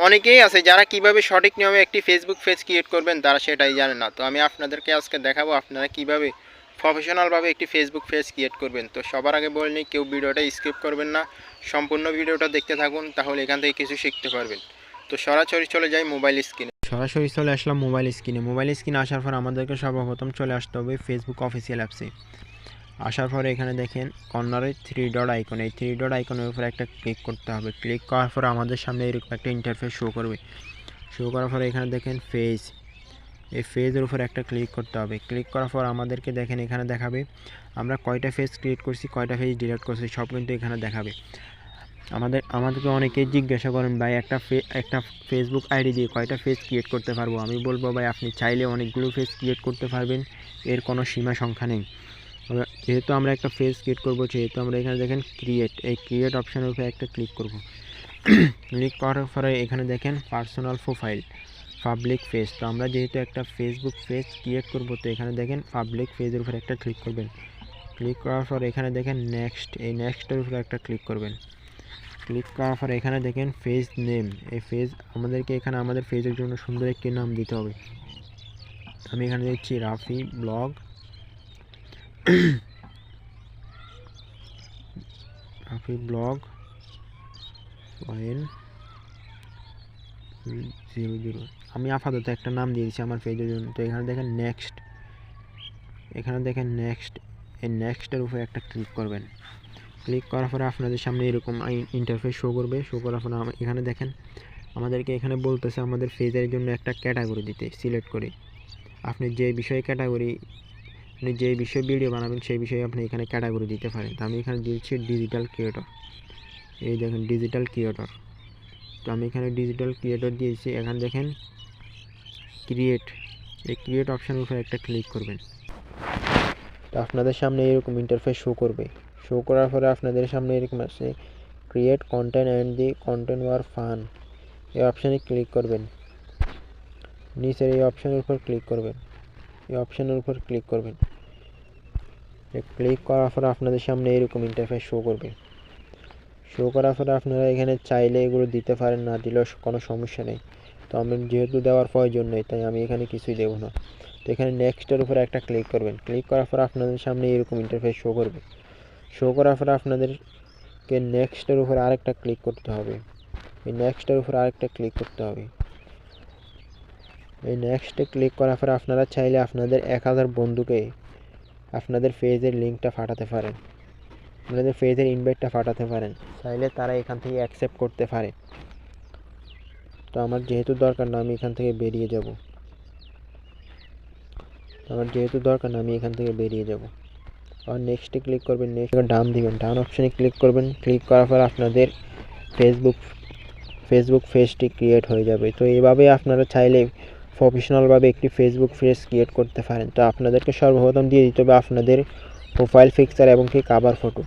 অনেকেই আছে যারা কিভাবে সঠিক নিয়মে একটি ফেসবুক পেজ ক্রিয়েট করবেন তারা সেটাই জানেন না। তো আমি আপনাদেরকে আজকে দেখাবো আপনারা কিভাবে প্রফেশনালভাবে একটি ফেসবুক পেজ ক্রিয়েট করবেন। তো সবার আগে বলে নিই, কেউ ভিডিওটা স্কিপ করবেন না, সম্পূর্ণ ভিডিওটা দেখতে থাকুন, তাহলে এখান থেকে কিছু শিখতে পারবেন। তো সরাসরি চলে যাই মোবাইল স্ক্রিনে। সরাসরি চলে আসলাম মোবাইল স্ক্রিনে আসার পর আমাদেরকে সর্বপ্রথম চলে আসতে হবে ফেসবুক অফিসিয়াল অ্যাপসে। আসার পরে এখানে দেখেন কর্নারে থ্রি ডট আইকন, এই থ্রি ডট আইকনের উপরে একটা ক্লিক করতে হবে। ক্লিক করার পরে আমাদের সামনে এরকম একটা ইন্টারফেস শো করবে। শো করার পরে এখানে দেখেন ফেজ, এই ফেজের উপরে একটা ক্লিক করতে হবে। ক্লিক করার পর আমাদেরকে দেখেন এখানে দেখাবে আমরা কয়টা ফেজ ক্রিয়েট করছি, কয়টা ফেজ ডিলিট করছি, সব কিন্তু এখানে দেখাবে। আমাদেরকে অনেকেই জিজ্ঞাসা করেন, ভাই একটা ফেসবুক আইডি দিয়ে কয়টা ফেজ ক্রিয়েট করতে পারবো। আমি বলবো ভাই, আপনি চাইলে অনেকগুলো ফেজ ক্রিয়েট করতে পারবেন, এর কোনো সীমা সংখ্যা নেই। যেহেতু আমরা একটা ফেজ ক্রিয়েট করবো, যেহেতু আমরা এখানে দেখেন ক্রিয়েট, এই ক্রিয়েট অপশানের উপরে একটা ক্লিক করব। ক্লিক করার পরে এখানে দেখেন পার্সোনাল প্রোফাইল, পাবলিক পেজ। তো আমরা যেহেতু একটা ফেসবুক পেজ ক্রিয়েট করব, তো এখানে দেখেন পাবলিক পেজের উপরে একটা ক্লিক করবেন। ক্লিক করার পর এখানে দেখেন নেক্সট, এই নেক্সটের উপরে একটা ক্লিক করবেন। ক্লিক করার পর এখানে দেখেন পেজ নেম, এই পেজ আমাদেরকে এখানে আমাদের পেজের জন্য সুন্দর একটি নাম দিতে হবে। আমি এখানে দিচ্ছি রাফি ব্লগ, রাফি ব্লগ 100। আমি আপাতত একটা নাম দিয়েছি আমার পেজের জন্য। তো এখানে দেখেন নেক্সট, এখানে দেখেন নেক্সট, এই নেক্সটের উপরে একটা ক্লিক করবেন। ক্লিক করার পরে আপনাদের সামনে এরকম ইন্টারফেস শো করবে। শো করার পরে এখানে দেখেন আমাদেরকে এখানে বলতেছে আমাদের পেজের জন্য একটা ক্যাটাগরি দিতে। সিলেক্ট করে আপনি যে বিষয়ে ক্যাটাগরি, আপনি যে বিষয়ে ভিডিও বানাবেন সেই বিষয়ে আপনি এখানে ক্যাটাগরি দিতে পারেন। তো আমি এখানে দিচ্ছি ডিজিটাল ক্রিয়েটর, এই দেখেন ডিজিটাল ক্রিয়েটর। তো আমি এখানে ডিজিটাল ক্রিয়েটর দিয়েছি। এখানে দেখেন ক্রিয়েট, এই ক্রিয়েট অপশানের উপরে একটা ক্লিক করবেন। তো আপনাদের সামনে এরকম ইন্টারফেস শো করবে। শো করার পরে আপনাদের সামনে এরকম আসে create content and the content were fun, এই অপশানে ক্লিক করবেন। নিচের এই অপশানের উপর ক্লিক করবেন, এই অপশানের উপর ক্লিক করবেন। ক্লিক করার পরে আপনাদের সামনে এরকম ইন্টারফেস শো করবে। শো করার পরে আপনারা এখানে চাইলে এগুলো দিতে পারেন, না দিলেও কোনো সমস্যা নেই। তো আমি যেহেতু দেওয়ার প্রয়োজন নেই, তাই আমি এখানে কিছুই দেবো না। তো এখানে নেক্সটের উপরে একটা ক্লিক করবেন। ক্লিক করার পর আপনাদের সামনে এরকম ইন্টারফেস শো করবে। শো করার পরে আপনাদেরকে নেক্সটের উপরে আরেকটা ক্লিক করতে হবে। এই নেক্সটের উপরে আরেকটা ক্লিক করতে হবে। এই নেক্সটে ক্লিক করার পরে আপনারা চাইলে আপনাদের 1000 বন্ধুকে আপনাদের পেজের লিঙ্কটা পাঠাতে পারেন, আপনাদের পেজের ইনভাইটটা পাঠাতে পারেন, চাইলে তারা এখান থেকে অ্যাকসেপ্ট করতে পারে। তো আমার যেহেতু দরকার না, আমি এখান থেকে বেরিয়ে যাব। আর নেক্সটে ক্লিক করবেন। নেক্সট ডান দিবেন, ডান অপশানে ক্লিক করবেন। ক্লিক করার পর আপনাদের ফেসবুক পেজটি ক্রিয়েট হয়ে যাবে। তো এইভাবে আপনারা চাইলে প্রফেশনালভাবে একটি ফেসবুক পেজ ক্রিয়েট করতে পারেন। তো আপনাদেরকে সর্বপ্রথম দিয়ে দিতে হবে আপনাদের প্রোফাইল পিকচার এবং কি কভার ফটো।